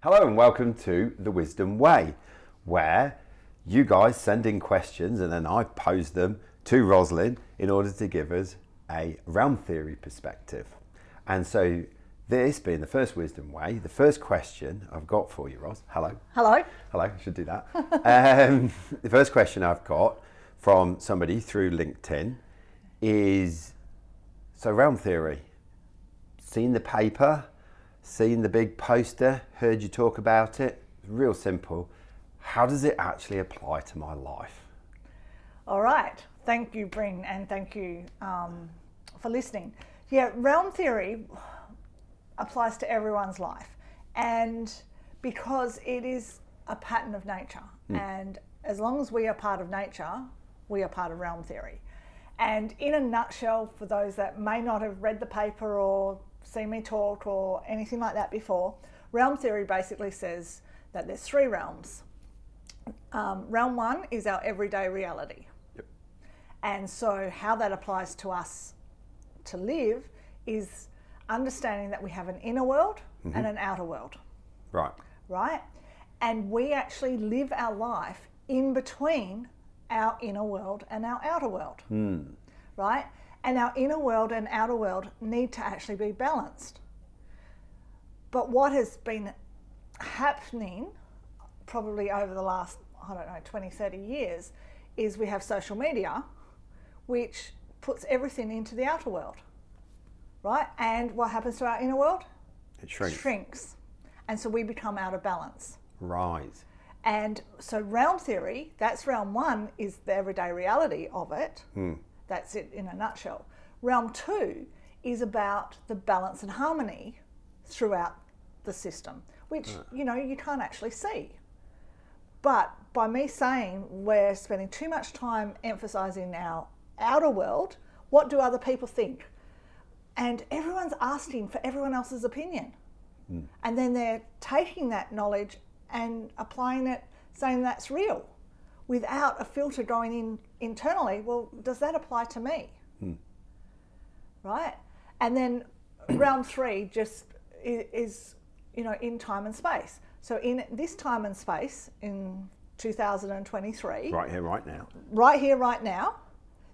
Hello and welcome to The Wisdom Way, where you guys send in questions and then I pose them to Roslyn in order to give us a realm theory perspective. And so this being the first Wisdom Way, the first question I've got for you, Ros. Hello. Hello. Hello, I should do that. The first question I've got from somebody through LinkedIn is, so realm theory, seen the paper, seen the big poster, heard you talk about it, real simple. How does it actually apply to my life? All right. Thank you, Bryn, and thank you for listening. Yeah, realm theory applies to everyone's life, and because it is a pattern of nature, and as long as we are part of nature, we are part of realm theory. And in a nutshell, for those that may not have read the paper or seen me talk or anything like that before, realm theory basically says that there's three realms. Realm one is our everyday reality. Yep. And so how that applies to us to live is understanding that we have an inner world and an outer world. Right. Right? And we actually live our life in between our inner world and our outer world. Right? And our inner world and outer world need to actually be balanced. But what has been happening probably over the last, 20, 30 years is we have social media, which puts everything into the outer world, right? And what happens to our inner world? It shrinks. Shrinks. And so we become out of balance. Right. And so realm theory, that's realm one, is the everyday reality of it. That's it in a nutshell. Realm two is about the balance and harmony throughout the system, which, you can't actually see. But by me saying we're spending too much time emphasizing our outer world, what do other people think? And everyone's asking for everyone else's opinion. And then they're taking that knowledge and applying it, saying that's real, without a filter going in internally. Well, does that apply to me? Right? And then realm three just is, in time and space. So in this time and space, in 2023... Right here, right now. Right here, right now,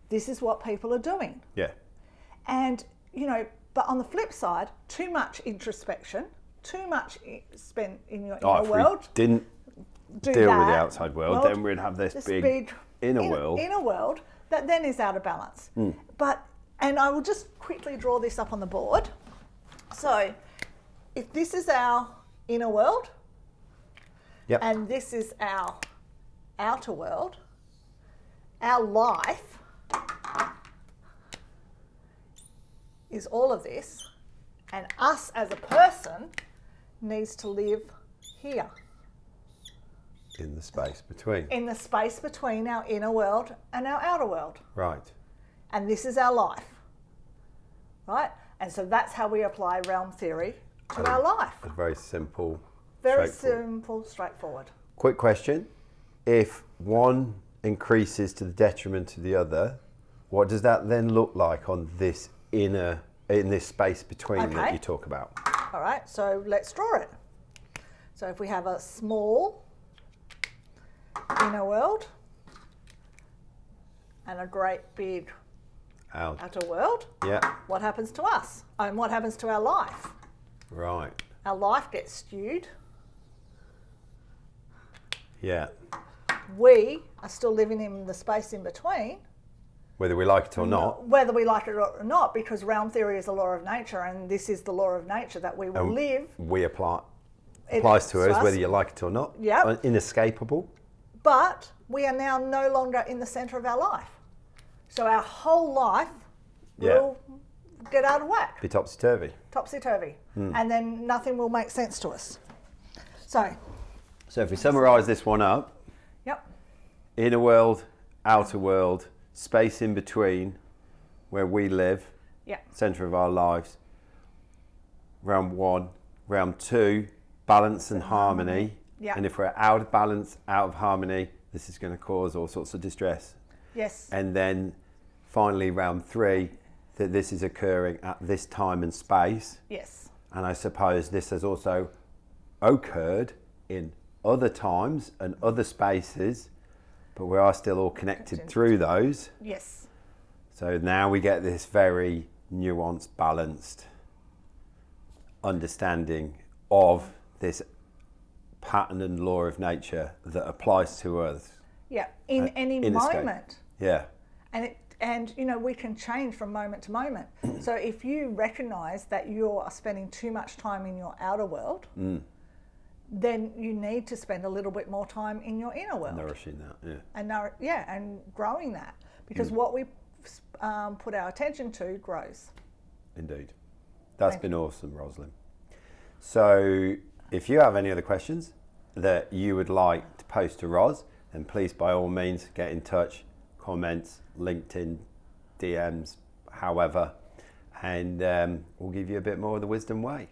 this is what people are doing. Yeah. And, but on the flip side, too much introspection, too much spent in your inner world. If we didn't deal with the outside world, then we'd have this big inner world. Inner world that then is out of balance. And I will just quickly draw this up on the board. So if this is our inner world, and this is our outer world, our life is all of this, and us as a person needs to live here. In the space between. In the space between our inner world and our outer world. Right. And this is our life. Right? And so that's how we apply realm theory to our life. A very simple, Very simple, straightforward. Quick question. If one increases to the detriment of the other, what does that then look like on this in this space between that you talk about? All right, so let's draw it. So if we have a small inner world and a great big outer world, what happens to us? And what happens to our life? Right. Our life gets skewed. Yeah. We are still living in the space in between. Whether we like it or not. Whether we like it or not, because realm theory is a law of nature, and this is the law of nature that we will live. We applies to us whether you like it or not. Yeah. Inescapable. But we are now no longer in the centre of our life. So our whole life will get out of whack. Be topsy-turvy. Topsy-turvy. And then nothing will make sense to us. So if we summarise this one up. Inner world, outer world, space in between where we live, centre of our lives. Round one. Round two, balance and harmony. And if we're out of balance, out of harmony, this is going to cause all sorts of distress. Yes. And then finally, round three, that this is occurring at this time and space. Yes. And I suppose this has also occurred in other times and other spaces, but we are still all connected through those. Yes. So now we get this very nuanced, balanced understanding of this pattern and law of nature that applies to us. Yeah, in any moment. Yeah. And you know, we can change from moment to moment. So if you recognize that you are spending too much time in your outer world, then you need to spend a little bit more time in your inner world. Nourishing that, and growing that. Because what we put our attention to grows. Indeed. That's been awesome, Roslyn. So if you have any other questions that you would like to post to Ros, then please by all means get in touch, comments, LinkedIn, DMs, however, and we'll give you a bit more of the wisdom way.